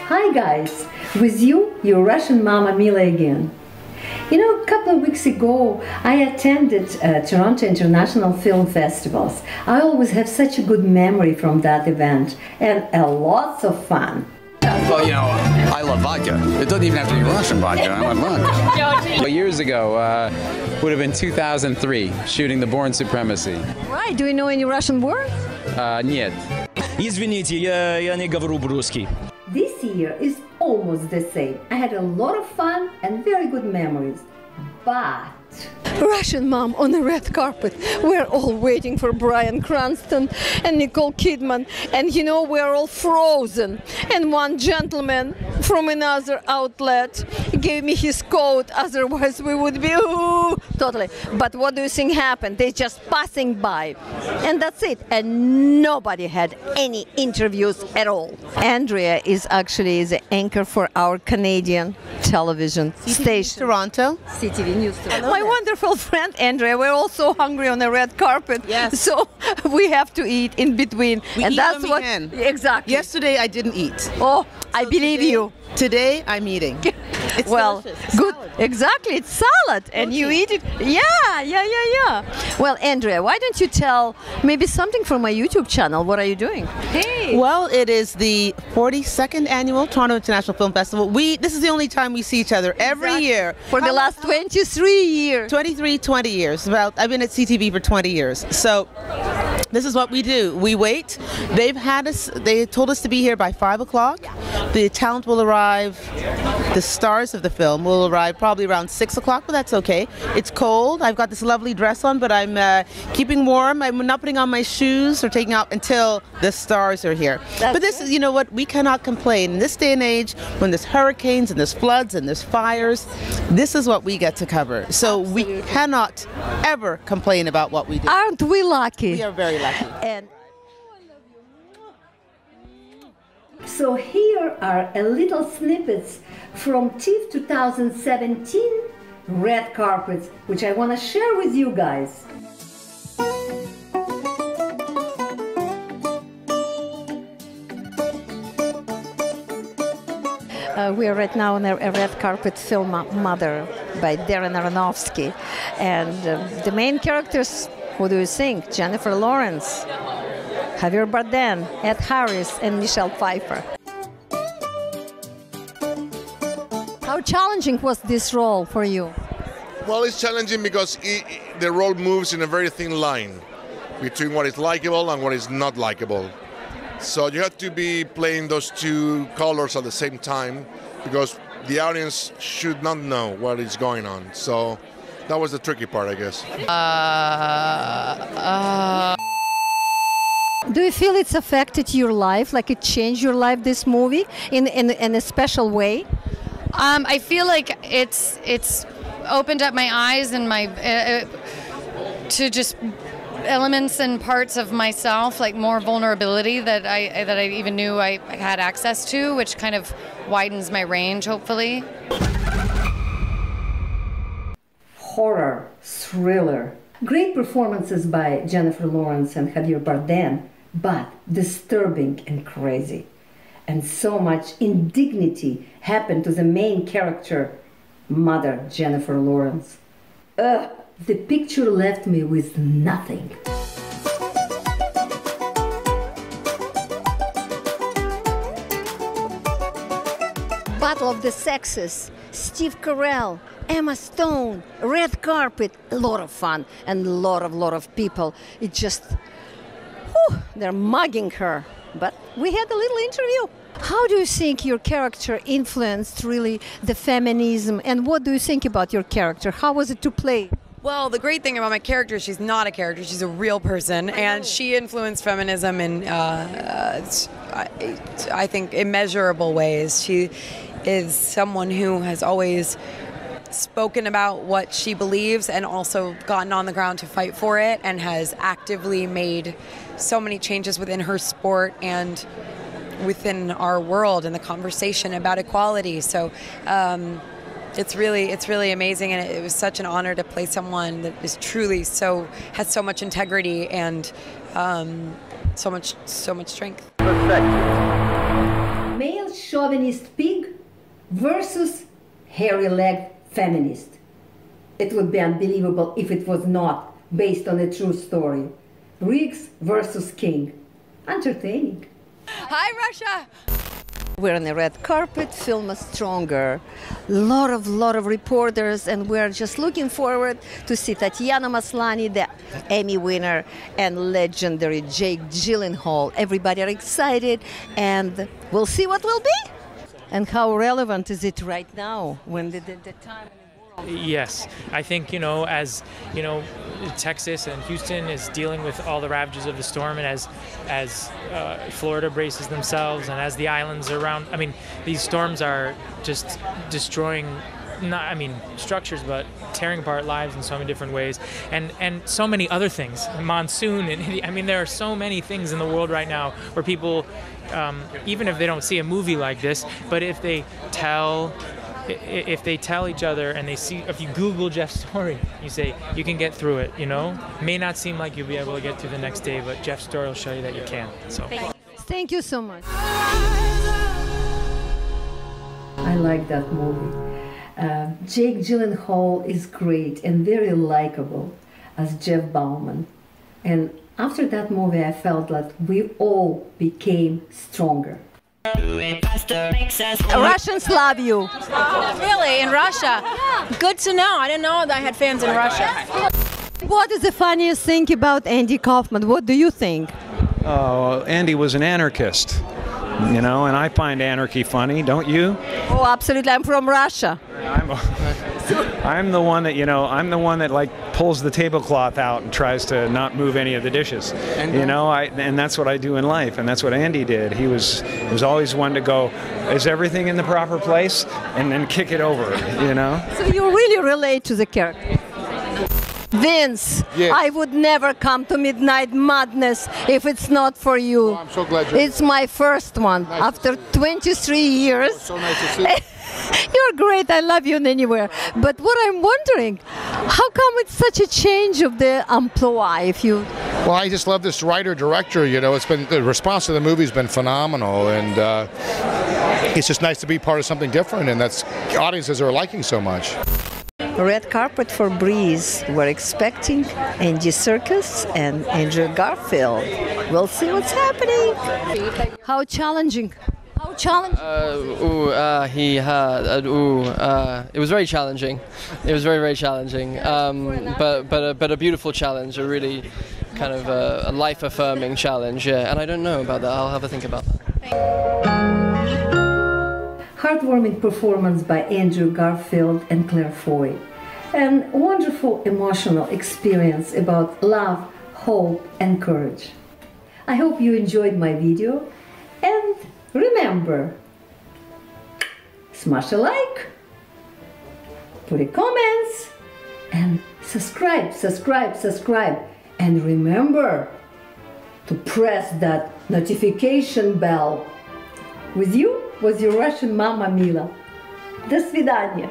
Hi guys, with you, your Russian mama Mila again. You know, a couple of weeks ago, I attended Toronto International Film Festivals. I always have such a good memory from that event and lots of fun. Well, you know, I love vodka. It doesn't even have to be Russian vodka. I love vodka. But years ago, would have been 2003, shooting The Born Supremacy. Right, do you know any Russian words? Нет. Извините, я не говорю по-русски. This year is almost the same. I had a lot of fun and very good memories. But Russian mom on the red carpet. We're all waiting for Bryan Cranston and Nicole Kidman, and you know, we're all frozen. And one gentleman from another outlet gave me his coat, otherwise we would be totally. But what do you think happened? They just passing by, and that's it. And nobody had any interviews at all. Andrea is actually the anchor for our Canadian television station, Toronto. CTV News. My wonderful friend Andrea, we're all so hungry on the red carpet. Yes. So we have to eat in between. And that's what exactly. Yesterday I didn't eat. Oh, I believe you. Today I'm eating. It's well, delicious. good. Salad. Exactly, it's salad, and you eat it. Yeah. Well, Andrea, why don't you tell maybe something from my YouTube channel? What are you doing? Hey. Well, it is the 42nd annual Toronto International Film Festival. This is the only time we see each other every year for the last 23 years. 20 years. Well, I've been at CTV for 20 years. So this is what we do. We wait. They told us to be here by 5 o'clock. The talent will arrive. The stars of the film will arrive probably around 6 o'clock, but that's okay. It's cold. I've got this lovely dress on, but I'm keeping warm. I'm not putting on my shoes or taking out until the stars are here. But this is, you know what, we cannot complain. In this day and age, when there's hurricanes and there's floods and there's fires, this is what we get to cover. So we cannot ever complain about what we do. Aren't we lucky? We are very lucky. And so here are a little snippets from Tiff 2017 red carpets, which I want to share with you guys. we are right now on a red carpet film Mother by Darren Aronofsky. And the main characters, who do you think? Jennifer Lawrence, Javier Bardem, Ed Harris, and Michelle Pfeiffer. How challenging was this role for you? Well, it's challenging because the role moves in a very thin line between what is likable and what is not likable. So you have to be playing those two colors at the same time because the audience should not know what is going on. So that was the tricky part, I guess. Do you feel it's affected your life, like it changed your life, this movie, in a special way? I feel like it's opened up my eyes and my to just elements and parts of myself, like more vulnerability that I even knew I had access to, which kind of widens my range, hopefully. Horror, thriller. Great performances by Jennifer Lawrence and Javier Bardem, but disturbing and crazy. And so much indignity happened to the main character, Mother Jennifer Lawrence. The picture left me with nothing. Battle of the Sexes, Steve Carell, Emma Stone, red carpet, a lot of fun and a lot of people. It just, they're mugging her. But we had a little interview. How do you think your character influenced really the feminism, and what do you think about your character? How was it to play? Well, the great thing about my character, she's not a character, she's a real person, and she influenced feminism in, I think, immeasurable ways. She is someone who has always spoken about what she believes and also gotten on the ground to fight for it, and has actively made so many changes within her sport and within our world and the conversation about equality. So it's really amazing, and it was such an honor to play someone that is truly has so much integrity and so much strength. Male chauvinist pig versus hairy-legged feminist. It would be unbelievable if it was not based on a true story. Riggs versus King. Entertaining. Hi, Russia! We're on the red carpet, film is stronger. Lot of reporters, and we're just looking forward to see Tatiana Maslany, the Emmy winner, and legendary Jake Gyllenhaal. Everybody are excited, and we'll see what will be. And how relevant is it right now when the time? Yes, I think, as Texas and Houston is dealing with all the ravages of the storm, and as Florida braces themselves, and as the islands around, these storms are just destroying, structures, but tearing apart lives in so many different ways, and so many other things. Monsoon, and there are so many things in the world right now where people, even if they don't see a movie like this, but if they tell each other and they see, if you Google Jeff's story, you say you can get through it, may not seem like you'll be able to get through the next day, but Jeff's story will show you that you can. So thank you so much. I like that movie. Jake Gyllenhaal is great and very likable as Jeff Bauman, and after that movie I felt that we all became stronger. Russians love you. Really? In Russia? Good to know. I didn't know that I had fans in Russia. What is the funniest thing about Andy Kaufman? What do you think? Oh, Andy was an anarchist, and I find anarchy funny, don't you? Oh, absolutely. I'm from Russia. I'm the one that, I'm the one that pulls the tablecloth out and tries to not move any of the dishes. And that's what I do in life, and that's what Andy did. He was always one to go, is everything in the proper place? And then kick it over, So you really relate to the character. Vince, yes. I would never come to Midnight Madness if it's not for you. Oh, I'm so glad you're It's my first one after 23 years. So nice to see you. You're great. I love you anywhere. But what I'm wondering, how come it's such a change of the amplitude? Well, I just love this writer-director. It's been, the response to the movie's been phenomenal, and it's just nice to be part of something different, and that's audiences are liking so much. Red carpet for Breeze. We're expecting Andy Serkis and Andrew Garfield. We'll see what's happening. How challenging? How challenging? It was very challenging. It was very, very challenging. But a beautiful challenge, a really kind of a life-affirming challenge. Yeah, and I don't know about that. I'll have a think about that. Heartwarming performance by Andrew Garfield and Claire Foy. And wonderful emotional experience about love, hope, and courage. I hope you enjoyed my video, and remember, smash a like, put a comments, and subscribe. And remember to press that notification bell. With you was your Russian mama Mila. До свидания.